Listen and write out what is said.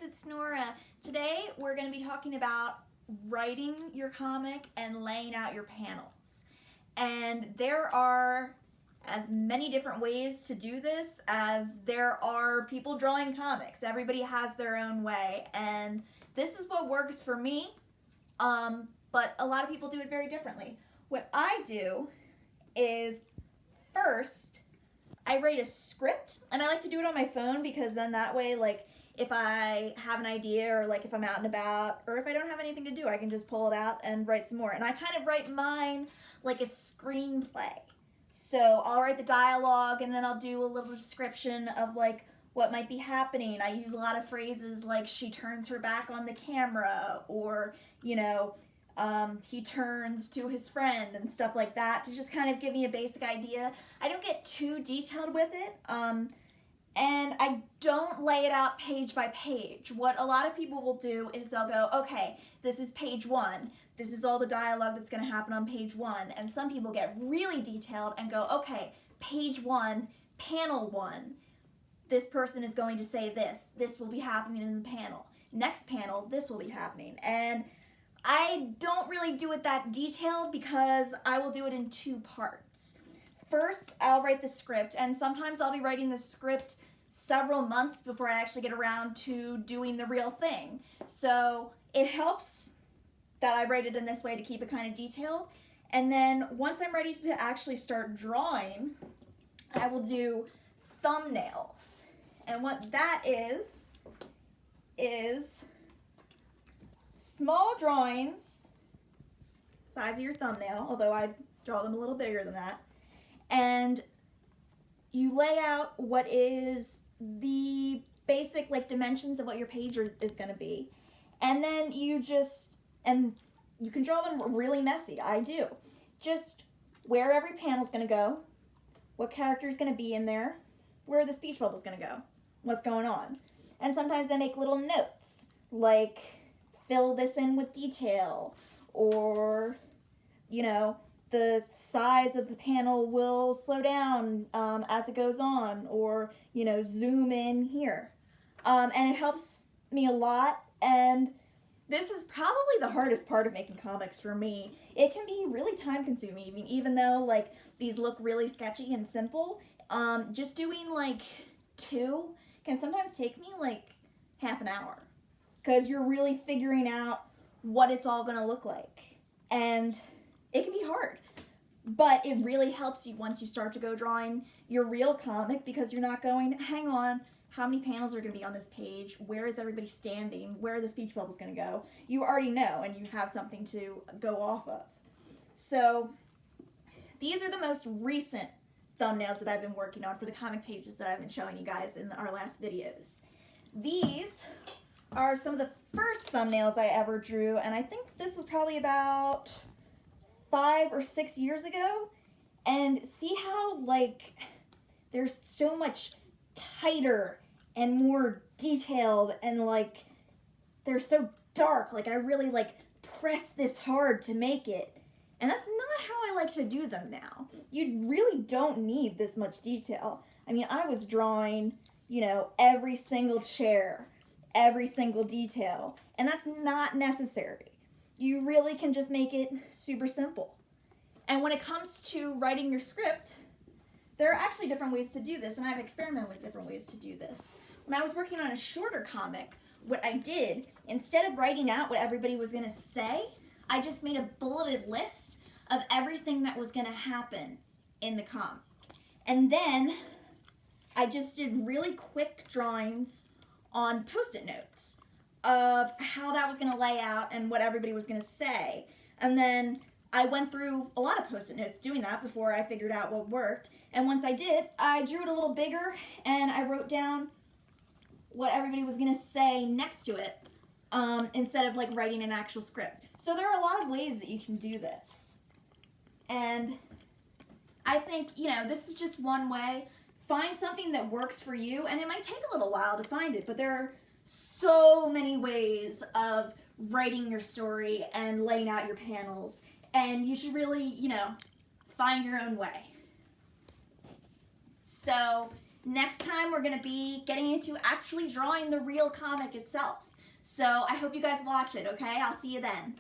it's Nora. Today we're going to be talking about writing your comic and laying out your panels. And there are as many different ways to do this as there are people drawing comics. Everybody has their own way, and this is what works for me, but a lot of people do it very differently. What I do is first I write a script, and I like to do it on my phone because then that way, like, if I have an idea or like if I'm out and about or if I don't have anything to do, I can just pull it out and write some more. And I kind of write mine like a screenplay. So I'll write the dialogue and then I'll do a little description of like what might be happening. I use a lot of phrases like she turns her back on the camera, or, he turns to his friend and stuff like that to just kind of give me a basic idea. I don't get too detailed with it. And I don't lay it out page by page. What a lot of people will do is they'll go, okay, this is page 1. This is all the dialogue that's going to happen on page 1. And some people get really detailed and go, okay, page 1, panel 1. This person is going to say this. This will be happening in the panel. Next panel, this will be happening. And I don't really do it that detailed because I will do it in 2 parts. First, I'll write the script, and sometimes I'll be writing the script several months before I actually get around to doing the real thing. So it helps that I write it in this way to keep it kind of detailed. And then once I'm ready to actually start drawing, I will do thumbnails. And what that is small drawings, size of your thumbnail, although I draw them a little bigger than that. And you lay out what is the basic dimensions of what your page is going to be. And then you can draw them really messy. I do. Just where every panel is going to go, what character is going to be in there, where the speech bubble is going to go, what's going on. And sometimes I make little notes, like fill this in with detail, or, the size of the panel will slow down as it goes on, or, zoom in here. And it helps me a lot, and this is probably the hardest part of making comics for me. It can be really time consuming, even though these look really sketchy and simple. Just doing 2 can sometimes take me half an hour, because you're really figuring out what it's all going to look like. And it can be hard, but it really helps you once you start to go drawing your real comic, because you're not going, hang on, how many panels are going to be on this page? Where is everybody standing? Where are the speech bubbles going to go? You already know, and you have something to go off of. So these are the most recent thumbnails that I've been working on for the comic pages that I've been showing you guys in our last videos. These are some of the first thumbnails I ever drew, and I think this was probably about 5 or 6 years ago. And see how there's so much tighter and more detailed, and they're so dark. I really press this hard to make it. And that's not how I like to do them now. You really don't need this much detail. I mean, I was drawing, every single chair, every single detail, and that's not necessary. You really can just make it super simple. And when it comes to writing your script, there are actually different ways to do this, and I've experimented with different ways to do this. When I was working on a shorter comic, what I did, instead of writing out what everybody was going to say, I just made a bulleted list of everything that was going to happen in the comic. And then I just did really quick drawings on Post-it notes of how that was going to lay out and what everybody was going to say. And then I went through a lot of Post-it notes doing that before I figured out what worked. And once I did, I drew it a little bigger, and I wrote down what everybody was going to say next to it, instead of writing an actual script. So there are a lot of ways that you can do this. And I think, this is just one way. Find something that works for you, and it might take a little while to find it, but there are so many ways of writing your story and laying out your panels, and you should really, find your own way. So Next time we're going to be getting into actually drawing the real comic itself. So I hope you guys watch it, okay? I'll see you then.